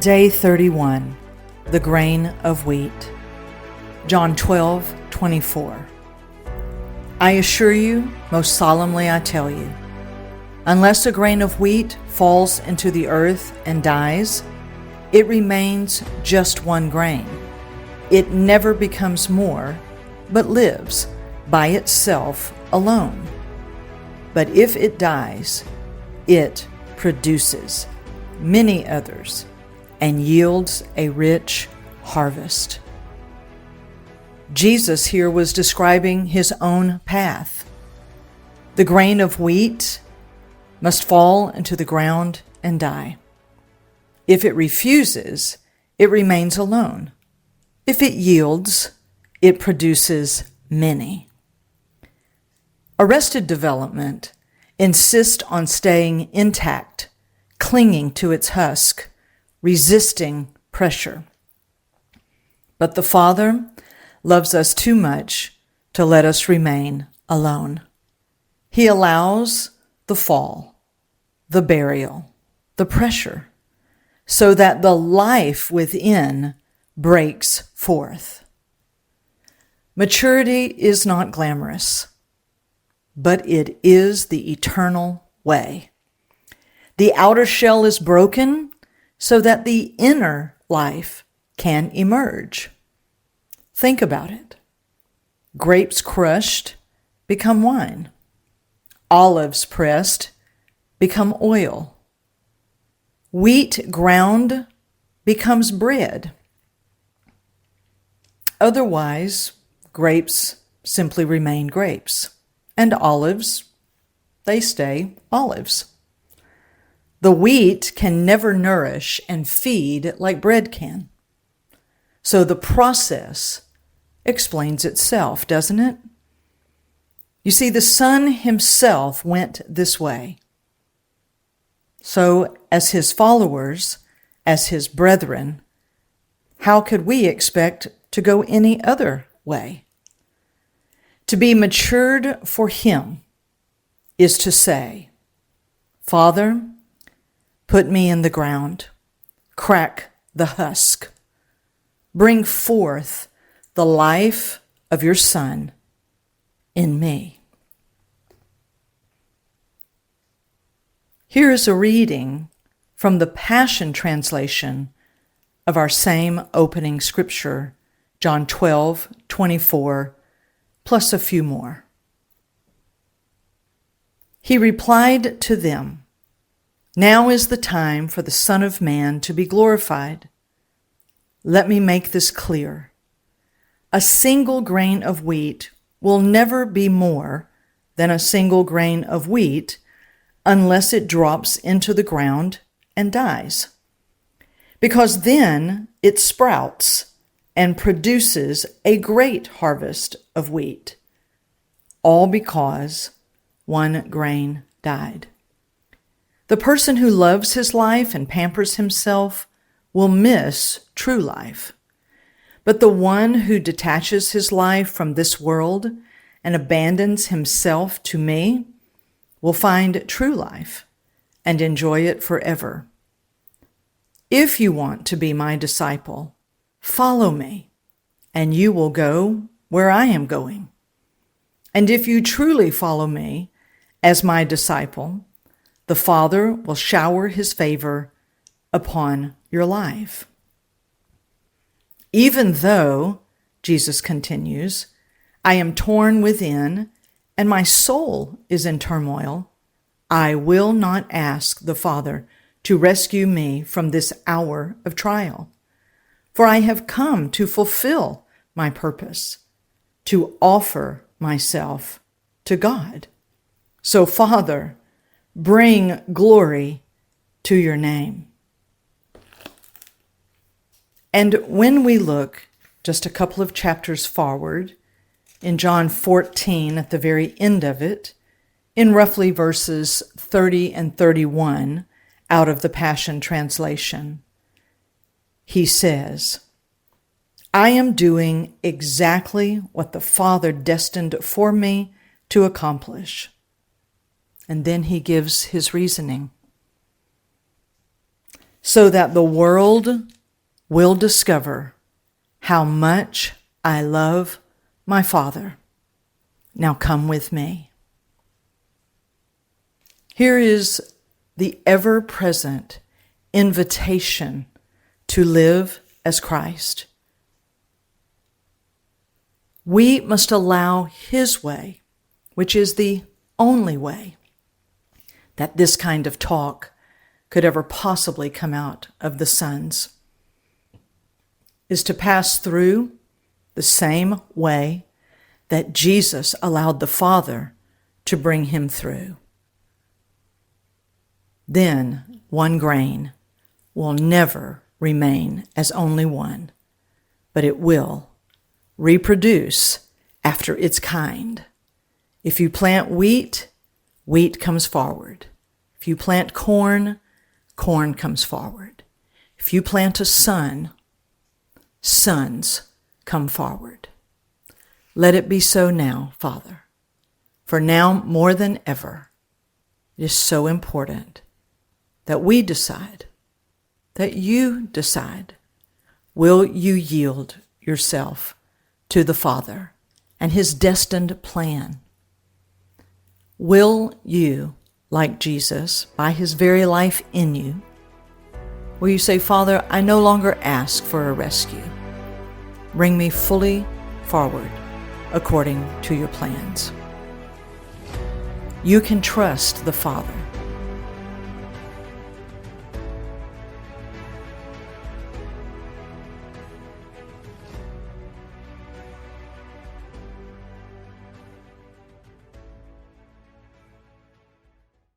Day 31, the grain of wheat. John 12:24. I assure you, most solemnly I tell you, unless a grain of wheat falls into the earth and dies, it remains just one grain. It never becomes more, but lives by itself alone. But if it dies, it produces many others and yields a rich harvest. Jesus here was describing his own path. The grain of wheat must fall into the ground and die. If it refuses, it remains alone. If it yields, it produces many. Arrested development insists on staying intact, clinging to its husk, resisting pressure. But the Father loves us too much to let us remain alone. He allows the fall, the burial, the pressure, so that the life within breaks forth. Maturity is not glamorous, but it is the eternal way. The outer shell is broken so that the inner life can emerge. Think about it. Grapes crushed become wine. Olives pressed become oil. Wheat ground becomes bread. Otherwise, grapes simply remain grapes, and olives, they stay olives. The wheat can never nourish and feed like bread can. So the process explains itself, doesn't it? You see, the Son himself went this way. So as his followers, as his brethren, how could we expect to go any other way? To be matured for him is to say, Father, put me in the ground, crack the husk, bring forth the life of your Son in me. Here is a reading from the Passion Translation of our same opening scripture, John 12:24, plus a few more. He replied to them, Now is the time for the Son of Man to be glorified. Let me make this clear. A single grain of wheat will never be more than a single grain of wheat unless it drops into the ground and dies. Because then it sprouts and produces a great harvest of wheat, all because one grain died. The person who loves his life and pampers himself will miss true life. But the one who detaches his life from this world and abandons himself to me will find true life and enjoy it forever. If you want to be my disciple, follow me, and you will go where I am going. And if you truly follow me as my disciple, the Father will shower his favor upon your life. Even though, Jesus continues, I am torn within and my soul is in turmoil, I will not ask the Father to rescue me from this hour of trial. For I have come to fulfill my purpose, to offer myself to God. So, Father, bring glory to your name. And when we look just a couple of chapters forward, in John 14, at the very end of it, in roughly verses 30 and 31 out of the Passion Translation, he says, I am doing exactly what the Father destined for me to accomplish. And then he gives his reasoning. so that the world will discover how much I love my Father. Now come with me. Here is the ever-present invitation to live as Christ. We must allow His way, which is the only way that this kind of talk could ever possibly come out of the sons, is to pass through the same way that Jesus allowed the Father to bring him through. Then one grain will never remain as only one, but it will reproduce after its kind. If you plant wheat, wheat comes forward. If you plant corn, corn comes forward. If you plant a son, sons come forward. Let it be so now, Father, for now more than ever, it is so important that we decide, that you decide, will you yield yourself to the Father and His destined plan? Will you, like Jesus, by His very life in you, will you say, Father, I no longer ask for a rescue. Bring me fully forward according to your plans. You can trust the Father